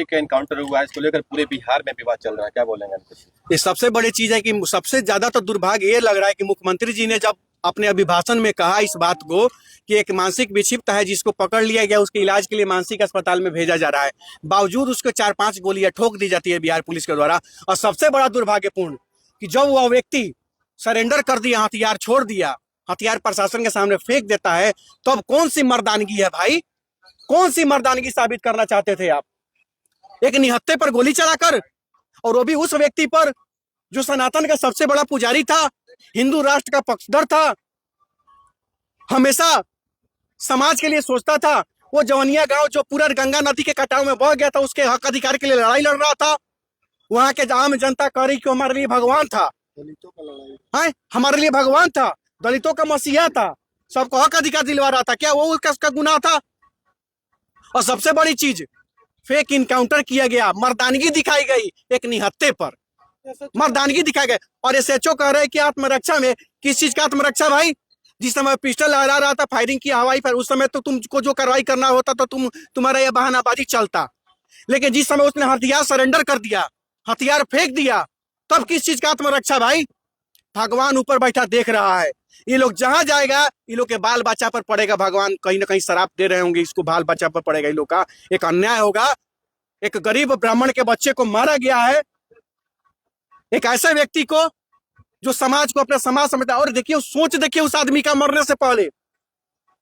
का एनकाउंटर हुआ है, इसको लेकर पूरे बिहार में विवाद चल रहा है, क्या बोलेंगे कुछ? ये सबसे बड़ी चीज है कि सबसे ज्यादा तो दुर्भाग्य ये लग रहा है कि मुख्यमंत्री जी ने जब अपने अभिभाषण में कहा इस बात को कि एक मानसिक विक्षिप्त है जिसको पकड़ लिया गया, उसके इलाज के लिए मानसिक अस्पताल में भेजा जा रहा है, बावजूद उसको 4-5 गोलियां ठोक दी जाती है बिहार पुलिस के द्वारा। और सबसे बड़ा दुर्भाग्यपूर्ण कि जब वह व्यक्ति सरेंडर कर दिया, हथियार छोड़ दिया, हथियार प्रशासन के सामने फेंक देता है, तो अब कौन सी मर्दानगी है भाई? कौन सी मर्दानगी साबित करना चाहते थे आप? एक निहत्थे पर गोली चलाकर, और वो भी उस व्यक्ति पर जो सनातन का सबसे बड़ा पुजारी था, हिंदू राष्ट्र का पक्षधर था, हमेशा समाज के लिए सोचता था। वो जवनिया गांव जो पूरा गंगा नदी के कटाव में बह गया था, उसके हक अधिकार के लिए लड़ाई लड़ रहा था। वहां के आम जनता कह रही कि हमारे लिए भगवान था, दलितों का लड़ाई है हमारे लिए भगवान था, दलितों का मसीहा था, सबको हक अधिकार दिलवा रहा था। क्या वो उसका गुनाह था? और सबसे बड़ी चीज, फेक इनकाउंटर किया गया, मर्दानगी दिखाई गई एक निहत्थे पर, मर्दानगी दिखाई गई। और एसएचओ कह रहे कि आत्मरक्षा में, किस चीज का आत्मरक्षा भाई? जिस समय पिस्टल लहरा रहा था, फायरिंग की हवाई पर, उस समय तो तुमको जो कार्रवाई करना होता तो तुम्हारा यह बहानाबाजी चलता। लेकिन जिस समय उसने हथियार सरेंडर कर दिया, हथियार फेंक दिया, तब किस चीज का आत्मरक्षा भाई? भगवान ऊपर बैठा देख रहा है। ये लोग जहां जाएगा, ये लोग के बाल बच्चा पर पड़ेगा। भगवान कहीं ना कहीं शराप दे रहे होंगे, इसको बाल बच्चा पर पड़ेगा। ये लोग का एक अन्याय होगा। एक गरीब ब्राह्मण के बच्चे को मारा गया है, एक ऐसे व्यक्ति को जो समाज को अपना समाज समझता है। और देखिए, सोच देखिए, उस आदमी का मरने से पहले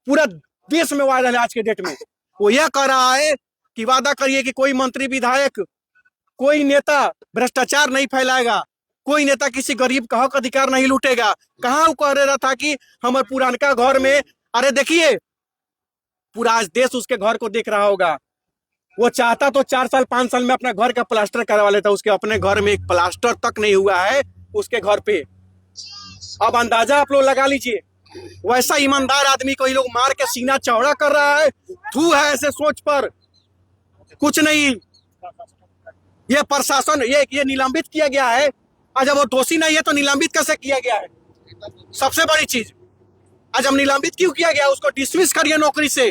पूरा देश में वायरल है आज के डेट में। वो यह कह रहा है कि वादा करिए कि कोई मंत्री विधायक, कोई नेता भ्रष्टाचार नहीं फैलाएगा, कोई नेता किसी गरीब का हक अधिकार नहीं लूटेगा। कहाँ वो कह रहा था कि हमारे पुरानका घर में, अरे देखिए, पूरा आज देश उसके घर को देख रहा होगा। वो चाहता तो 4 साल 5 साल में अपना घर का प्लास्टर करवा लेता, उसके अपने घर में एक प्लास्टर तक नहीं हुआ है उसके घर पे। अब अंदाजा आप लोग लगा लीजिए, वैसा ईमानदार आदमी को ये लोग मार के सीना चौड़ा कर रहा है। थू है ऐसे सोच पर, कुछ नहीं। ये प्रशासन, ये निलंबित किया गया है। आज जब वो दोषी नहीं है तो निलंबित कैसे किया गया है? सबसे बड़ी चीज, आज हम निलंबित क्यों किया गया? उसको डिसमिस करिए नौकरी से,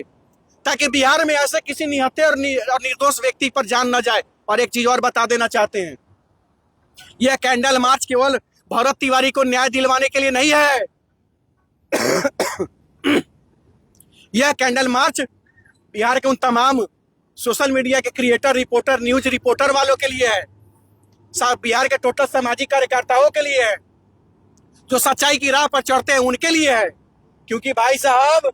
ताकि बिहार में ऐसे किसी निहत्थे और निर्दोष व्यक्ति पर जान न जाए। और एक चीज और बता देना चाहते हैं, यह कैंडल मार्च केवल भरत तिवारी को न्याय दिलवाने के लिए नहीं है। यह कैंडल मार्च बिहार के उन तमाम सोशल मीडिया के क्रिएटर, रिपोर्टर, न्यूज रिपोर्टर वालों के लिए है, बिहार के टोटल सामाजिक कार्यकर्ताओं के लिए है, जो सच्चाई की राह पर चढ़ते हैं उनके लिए है। क्योंकि भाई साहब,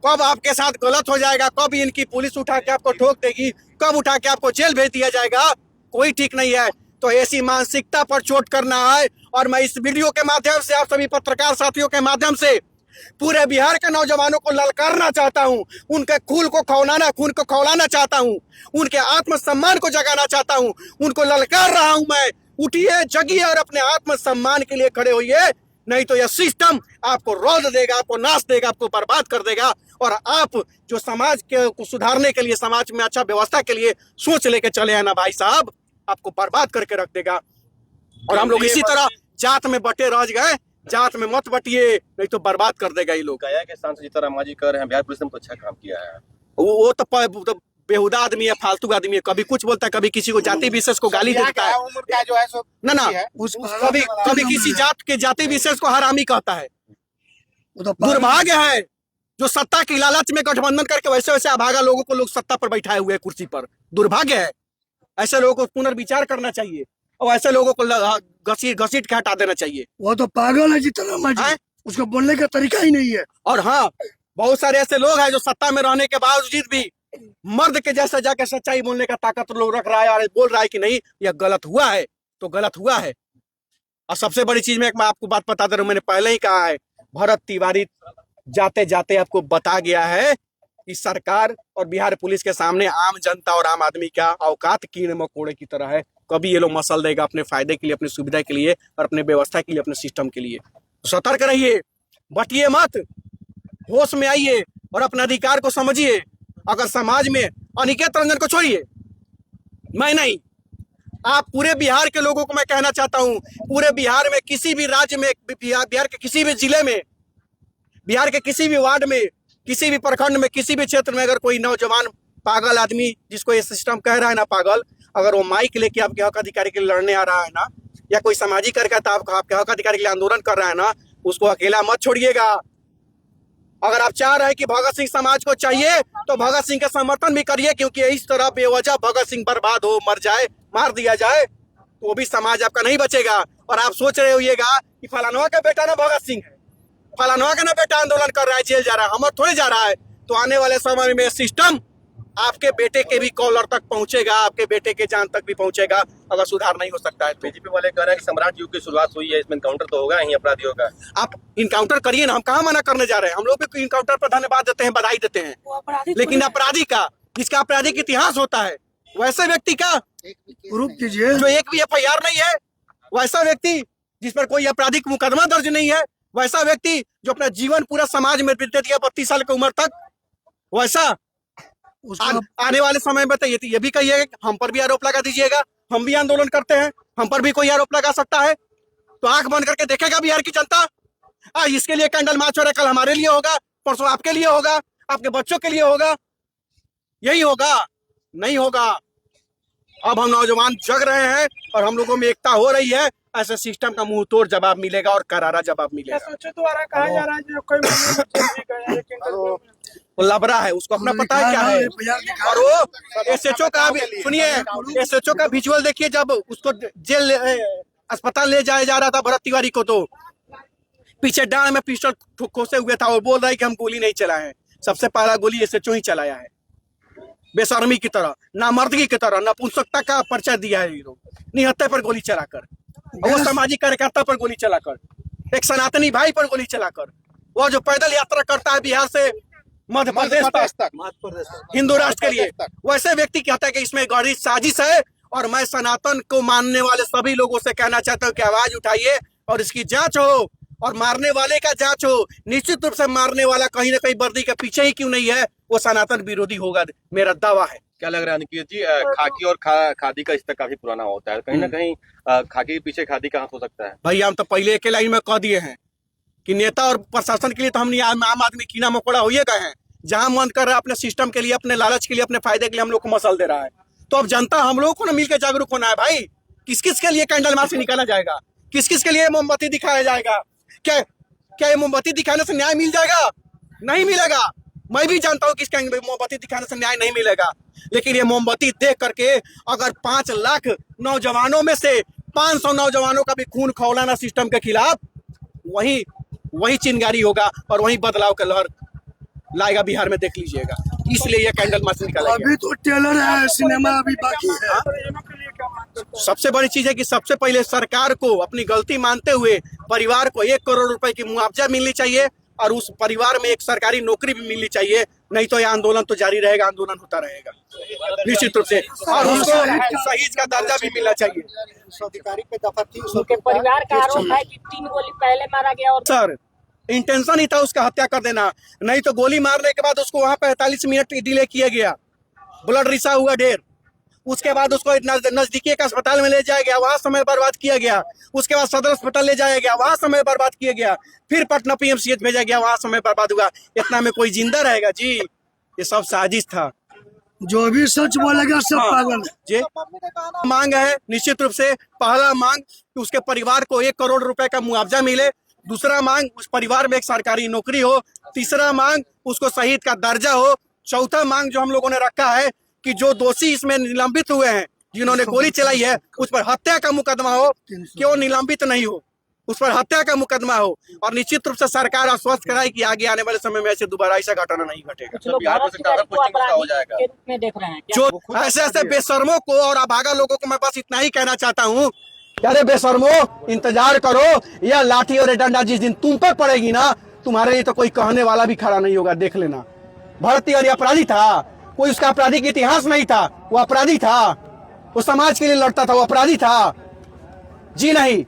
कब आपके साथ गलत हो जाएगा, कब इनकी पुलिस उठा के आपको ठोक देगी, कब उठा के आपको जेल भेज दिया जाएगा, कोई ठीक नहीं है। तो ऐसी मानसिकता पर चोट करना है। और मैं इस वीडियो के माध्यम से आप सभी पत्रकार साथियों के माध्यम से पूरे बिहार के नौजवानों को ललकारना चाहता हूं, उनके खून को खौलाना चाहता हूं, उनके आत्मसम्मान को जगाना चाहता हूं, उनको ललकार रहा हूं मैं। उठिए, जगिए और अपने आत्मसम्मान के लिए खड़े होइए, नहीं तो यह सिस्टम आपको रौंद देगा, आपको नाश देगा, आपको बर्बाद कर देगा। और आप जो समाज को सुधारने के लिए, समाज में अच्छा व्यवस्था के लिए सोच लेके चले हैं ना भाई साहब, आपको बर्बाद करके रख देगा। और हम लोग इसी तरह जात में बटे रह गए, जात में मत बटिए, नहीं तो बर्बाद कर देगा ये लोग। गया के सांसद जीतन राम जी कह रहे हैं बिहार पुलिस ने तो अच्छा काम किया है। वो तो बेहुदा आदमी है, फालतू आदमी है, कभी कुछ बोलता है, कभी किसी को जाति विशेष को गाली देता है। उम्र का जो है सो ना कभी किसी जात के जाति विशेष को हरामी कहता है। दुर्भाग्य है जो सत्ता की लालच में गठबंधन करके वैसे वैसे अभागा लोगों को लोग सत्ता पर बैठाए हुए हैं, कुर्सी पर। दुर्भाग्य है। ऐसे लोगों को पुनर्विचार करना चाहिए और ऐसे लोगों को घसीट के हटा देना चाहिए। वो तो पागल है जितना जी, उसको बोलने का तरीका ही नहीं है। और हाँ, बहुत सारे ऐसे लोग हैं जो सत्ता में रहने के बावजूद भी मर्द के जैसा जाके सच्चाई बोलने का ताकत लोग रख रहा है और बोल रहा है कि नहीं, यह गलत हुआ है तो गलत हुआ है। और सबसे बड़ी चीज मैं आपको बात बता दे रहा हूं, मैंने पहले ही कहा है, भरत तिवारी जाते जाते आपको बता गया है कि सरकार और बिहार पुलिस के सामने आम जनता और आम आदमी का औकात कीड़े मकोड़े की तरह है। कभी ये लोग मसल देगा अपने फायदे के लिए, अपनी सुविधा के लिए और अपने व्यवस्था के लिए, अपने सिस्टम के लिए। सतर्क रहिए, बटिए मत, होश में आइए और अपने अधिकार को समझिए। अगर समाज में अनिकेत रंजन को छोड़िए, मैं नहीं, आप पूरे बिहार के लोगों को मैं कहना चाहता हूं, पूरे बिहार में किसी भी राज्य में, बिहार के किसी भी जिले में, बिहार के किसी भी वार्ड में, किसी भी प्रखंड में, किसी भी क्षेत्र में अगर कोई नौजवान पागल आदमी जिसको ये सिस्टम कह रहा है ना पागल, अगर वो माइक लेके आपके हक अधिकारी के लिए लड़ने आ रहा है ना, या कोई सामाजिक कार्यकर्ता आपके हक अधिकारी के लिए आंदोलन कर रहा है ना, उसको अकेला मत छोड़िएगा। अगर आप चाह रहे हैं कि भगत सिंह समाज को चाहिए तो भगत सिंह का समर्थन भी करिए, क्योंकि इस तरह बेवजह भगत सिंह बर्बाद हो, मर जाए, मार दिया जाए तो वो भी समाज आपका नहीं बचेगा। और आप सोच रहे होइएगा कि फलानवा का बेटा ना भगत सिंह है, फलानवा का ना बेटा आंदोलन कर रहा है, जेल जा रहा है, हम थोड़े जा रहा है। तो आने वाले समय में सिस्टम आपके बेटे के भी कॉलर तक पहुंचेगा, आपके बेटे के जान तक भी पहुंचेगा, अगर सुधार नहीं हो सकता है तो। बीजेपी वाले कह रहे हैं कि सम्राट युग की शुरुआत हुई है, इसमें इनकाउंटर तो होगा ही अपराधियों का। आप इनकाउंटर करिए ना, हम कहाँ मना करने जा रहे हैं, हम लोग भी इनकाउंटर पर धन्यवाद देते हैं, बधाई देते हैं। लेकिन अपराधी का, जिसका आपराधिक इतिहास होता है, वैसे व्यक्ति का रुक कीजिए, जो एक भी FIR नहीं है, वैसा व्यक्ति जिस पर कोई आपराधिक मुकदमा दर्ज नहीं है, वैसा व्यक्ति जो अपना जीवन पूरा समाज में बीत दिया 32 साल की उम्र तक, वैसा आने वाले समय में तो ये भी कहिएगा हम पर भी आरोप लगा दीजिएगा, हम भी आंदोलन करते हैं, हम पर भी कोई आरोप लगा सकता है। तो आंख बंद करके देखेगा बिहार की जनता। आज इसके लिए कैंडल मार्च हो रहा है, कल हमारे लिए होगा, परसों आपके लिए होगा, आपके बच्चों के लिए होगा, यही होगा? नहीं होगा। अब हम नौजवान जग रहे हैं और हम लोगों में एकता हो रही है। ऐसे सिस्टम का मुंह तोड़ जवाब मिलेगा और करारा जवाब मिलेगा। द्वारा कहा जा रहा है जो कोई वो लबरा है, उसको अपना पता है क्या है। और वो SHO का, सुनिए, SHO का विजुअल देखिए, जब उसको जेल अस्पताल ले जाया जा रहा था भरत तिवारी को, तो पीछे डांड में पिस्टल खोसे हुए था और बोल रहा है कि हम गोली नहीं चलाए हैं। सबसे पहला गोली SHO ही चलाया है, बेशर्मी की तरह, नामर्दगी की तरह, नपुंसकता का परिचय दिया है ये लोग, निहत्थे पर गोली चलाकर, वो सामाजिक कार्यकर्ता पर गोली चलाकर, एक सनातनी भाई पर गोली चलाकर, वो जो पैदल यात्रा करता है बिहार से मध्य प्रदेश तक हिंदू राष्ट्र के लिए, वैसे व्यक्ति कहता है कि इसमें गहरी साजिश है। और मैं सनातन को मानने वाले सभी लोगों से कहना चाहता हूँ कि आवाज उठाइए और इसकी जांच हो, और मारने वाले का जांच हो। निश्चित रूप से मारने वाला कहीं ना कहीं वर्दी के पीछे ही क्यों नहीं है, वो सनातन विरोधी होगा, मेरा दावा है। क्या लग रहा है अनिकेत जी, खाकी और खादी का रिश्ता काफी पुराना होता है, कहीं ना कहीं खाकी के पीछे खादी का हाथ हो सकता है? भैया हम तो पहले एक लाइन में कह दिए हैं कि नेता और प्रशासन के लिए तो हम आम आदमी कीड़ा मकोड़ा होइए गए हैं। जहां मन कर रहा है अपने सिस्टम के लिए, अपने लालच के लिए, अपने फायदे के लिए हम लोग को मसल दे रहा है। तो अब जनता, हम लोगों को ना मिलकर जागरूक होना है भाई। किस किस के लिए कैंडल मार्च निकाला जाएगा, किस किस के लिए मोमबत्ती दिखाया जाएगा? क्या ये मोमबत्ती दिखाने से न्याय मिल जाएगा? नहीं मिलेगा। मैं भी जानता हूँ कि इसका मोमबत्ती दिखाने से न्याय नहीं मिलेगा, लेकिन ये मोमबत्ती देख करके अगर 5 लाख नौजवानों में से 500 नौजवानों का भी खून खौलाना सिस्टम के खिलाफ, वही चिंगारी होगा और वही बदलाव का लहर लाएगा बिहार में, देख लीजिएगा। इसलिए ये कैंडल मार्च निकाला गया। अभी तो ट्रेलर है, सिनेमा अभी बाकी है। सबसे बड़ी चीज है कि सबसे पहले सरकार को अपनी गलती मानते हुए परिवार को 1 करोड़ रुपए की मुआवजा मिलनी चाहिए, और उस परिवार में एक सरकारी नौकरी भी मिलनी चाहिए। नहीं तो यह आंदोलन तो जारी रहेगा, आंदोलन होता रहेगा निश्चित रूप से। और उसको शहीद का दर्जा भी मिलना चाहिए। अधिकारी पे दफा थी, उसके परिवार का आरोप है कि 3 गोली पहले मारा गया और सर इंटेंशन ही था उसका हत्या कर देना, नहीं तो गोली मारने के बाद उसको वहां 45 मिनट डिले किया गया, ब्लड रिसा हुआ ढेर। उसके बाद उसको नजदीकी एक अस्पताल में ले जाया गया, वहां समय बर्बाद किया गया। उसके बाद सदर अस्पताल ले जाया गया, वहां समय बर्बाद किया गया। फिर पटना PMCH भेजा गया, वहां समय बर्बाद हुआ। इतना में कोई जिंदा रहेगा जी? ये सब साजिश था। जो भी सच बोलेगा सब पागल है। जी मांग है निश्चित रूप से, पहला मांग कि उसके परिवार को 1 करोड़ रुपए का मुआवजा मिले। दूसरा मांग उस परिवार में एक सरकारी नौकरी हो। तीसरा मांग उसको शहीद का दर्जा हो। चौथा मांग जो हम लोगों ने रखा है कि जो दोषी इसमें निलंबित हुए हैं, जिन्होंने गोली चलाई है, उस पर हत्या का मुकदमा हो, कि वो निलंबित नहीं हो, उस पर हत्या का मुकदमा हो। और निश्चित रूप से सरकार आश्वस्त कराए कि आगे आने वाले समय में ऐसे दोबारा ऐसा घटना नहीं घटेगा। कुछ लोग भरत तिवारी को अपराधी के रूप में देख रहे हैं। जो ऐसे बेशर्मों को और अभागा लोगों को मैं बस इतना ही कहना चाहता हूँ, अरे बेशर्मो, इंतजार करो, यह लाठी और डंडा जिस दिन तुम पर पड़ेगी ना, तुम्हारे लिए तो कोई कहने वाला भी खड़ा नहीं होगा, देख लेना। भरत तिवारी अपराधी था, कोई उसका आपराधिक इतिहास नहीं था, वो अपराधी था, वो समाज के लिए लड़ता था, वो अपराधी था जी नहीं।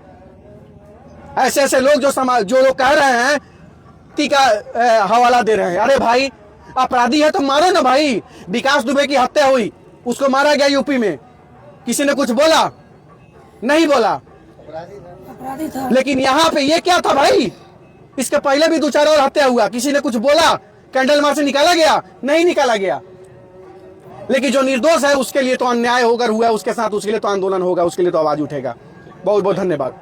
ऐसे लोग जो लोग कह रहे हैं टीका हवाला दे रहे हैं, अरे भाई अपराधी है तो मारो ना भाई। विकास दुबे की हत्या हुई, उसको मारा गया यूपी में, किसी ने कुछ बोला? नहीं बोला। अपराधी था। लेकिन यहाँ पे ये क्या था भाई? इसके पहले भी 2-4 और हत्या हुआ, किसी ने कुछ बोला? कैंडल मार्च से निकाला गया? नहीं निकाला गया। लेकिन जो निर्दोष है उसके लिए तो अन्याय होकर हुआ है, उसके साथ उसके लिए तो आंदोलन होगा, उसके लिए तो आवाज उठेगा। बहुत बहुत धन्यवाद।